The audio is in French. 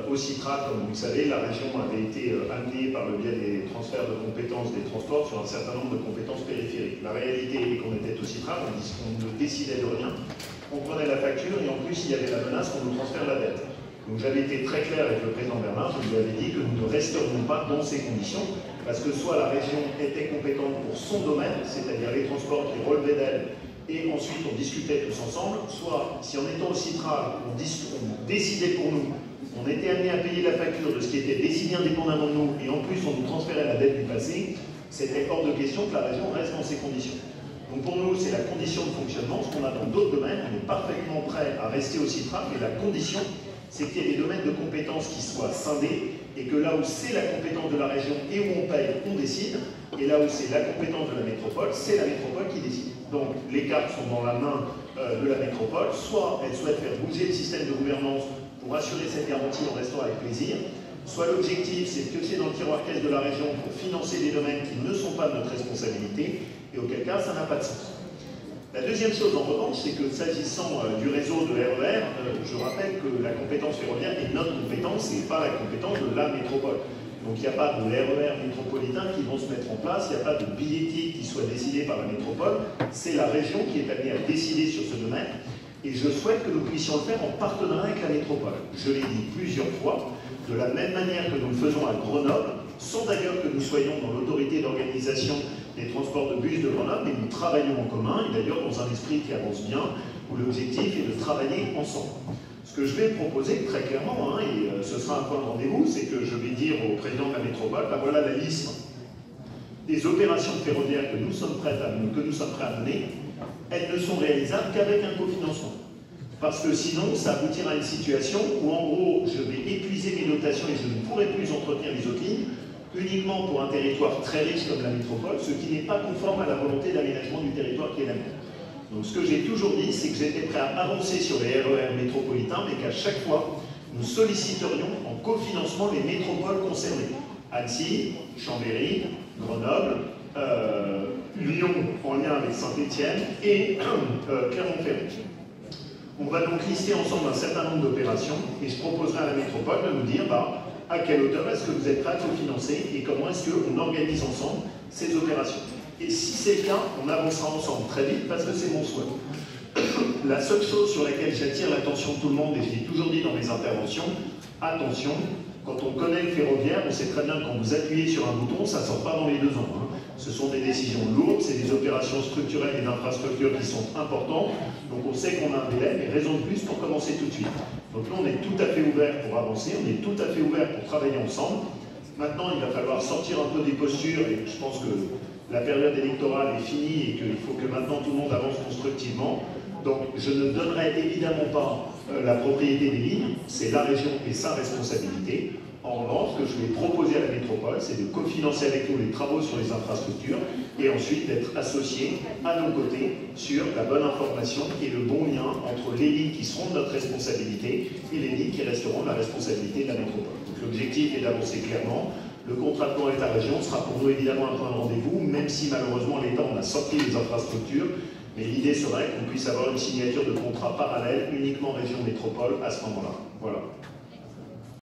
Au CITRA, comme vous le savez, la région avait été amenée par le biais des transferts de compétences des transports sur un certain nombre de compétences périphériques. La réalité est qu'on était au CITRA, on ne décidait de rien, on prenait la facture et en plus il y avait la menace qu'on nous transfère la dette. Donc j'avais été très clair avec le président Bernard, je lui avais dit que nous ne resterions pas dans ces conditions, parce que soit la région était compétente pour son domaine, c'est-à-dire les transports qui relevaient d'elle, et ensuite on discutait tous ensemble, soit si en étant au CITRA, on décidait pour nous, on était amené à payer la facture de ce qui était décidé indépendamment de nous, et en plus on nous transférait la dette du passé, c'était hors de question que la région reste dans ces conditions. Donc pour nous, c'est la condition de fonctionnement, ce qu'on a dans d'autres domaines, on est parfaitement prêt à rester au CITRA, mais la condition, c'est qu'il y ait des domaines de compétences qui soient scindés, et que là où c'est la compétence de la région et où on paye, on décide, et là où c'est la compétence de la métropole, c'est la métropole qui décide. Donc les cartes sont dans la main de la métropole, soit elle souhaite faire bouger le système de gouvernance pour assurer cette garantie en restant avec plaisir, soit l'objectif c'est de piocher dans le tiroir caisse de la région pour financer des domaines qui ne sont pas de notre responsabilité, et auquel cas ça n'a pas de sens. La deuxième chose en revanche, c'est que s'agissant du réseau de RER, je rappelle que la compétence ferroviaire est notre compétence et pas la compétence de la métropole. Donc il n'y a pas de RER métropolitain qui vont se mettre en place, il n'y a pas de billettique qui soit décidé par la métropole, c'est la région qui est amenée à décider sur ce domaine, et je souhaite que nous puissions le faire en partenariat avec la métropole. Je l'ai dit plusieurs fois, de la même manière que nous le faisons à Grenoble, sans d'ailleurs que nous soyons dans l'autorité d'organisation des transports de bus de Grenoble, mais nous travaillons en commun, et d'ailleurs dans un esprit qui avance bien, où l'objectif est de travailler ensemble. Ce que je vais proposer très clairement, et ce sera un point de rendez-vous, c'est que je vais dire au président de la métropole, ben voilà la liste des opérations ferroviaires que nous sommes prêts à mener, elles ne sont réalisables qu'avec un cofinancement. Parce que sinon, ça aboutira à une situation où en gros, je vais épuiser mes dotations et je ne pourrai plus entretenir les autres lignes, uniquement pour un territoire très riche comme la métropole, ce qui n'est pas conforme à la volonté d'aménagement du territoire qui est la mienne. Donc ce que j'ai toujours dit, c'est que j'étais prêt à avancer sur les RER métropolitains, mais qu'à chaque fois, nous solliciterions en cofinancement les métropoles concernées. Annecy, Chambéry, Grenoble, Lyon en lien avec Saint-Étienne et Clermont-Ferrand. On va donc lister ensemble un certain nombre d'opérations et je proposerai à la métropole de nous dire à quelle hauteur est-ce que vous êtes prêts à cofinancer et comment est-ce qu'on organise ensemble ces opérations. Et si c'est le cas, on avancera ensemble très vite parce que c'est mon souhait. La seule chose sur laquelle j'attire l'attention de tout le monde, et je l'ai toujours dit dans mes interventions, attention, quand on connaît le ferroviaire, on sait très bien que quand vous appuyez sur un bouton, ça ne sort pas dans les 2 ans. Ce sont des décisions lourdes, c'est des opérations structurelles et d'infrastructures qui sont importantes, donc on sait qu'on a un délai, mais raison de plus pour commencer tout de suite. Donc là, on est tout à fait ouvert pour avancer, on est tout à fait ouvert pour travailler ensemble. Maintenant, il va falloir sortir un peu des postures, et je pense que la période électorale est finie et qu'il faut que maintenant tout le monde avance constructivement. Donc je ne donnerai évidemment pas la propriété des lignes, c'est la région et sa responsabilité. En revanche, ce que je vais proposer à la métropole, c'est de cofinancer avec nous les travaux sur les infrastructures et ensuite d'être associés à nos côtés sur la bonne information et le bon lien entre les lignes qui seront de notre responsabilité et les lignes qui resteront de la responsabilité de la métropole. Donc l'objectif est d'avancer clairement. Le contrat de plan État-région sera pour nous évidemment un point de rendez-vous, même si malheureusement l'État en a sorti les infrastructures. Mais l'idée serait qu'on puisse avoir une signature de contrat parallèle uniquement région-métropole à ce moment-là. Voilà.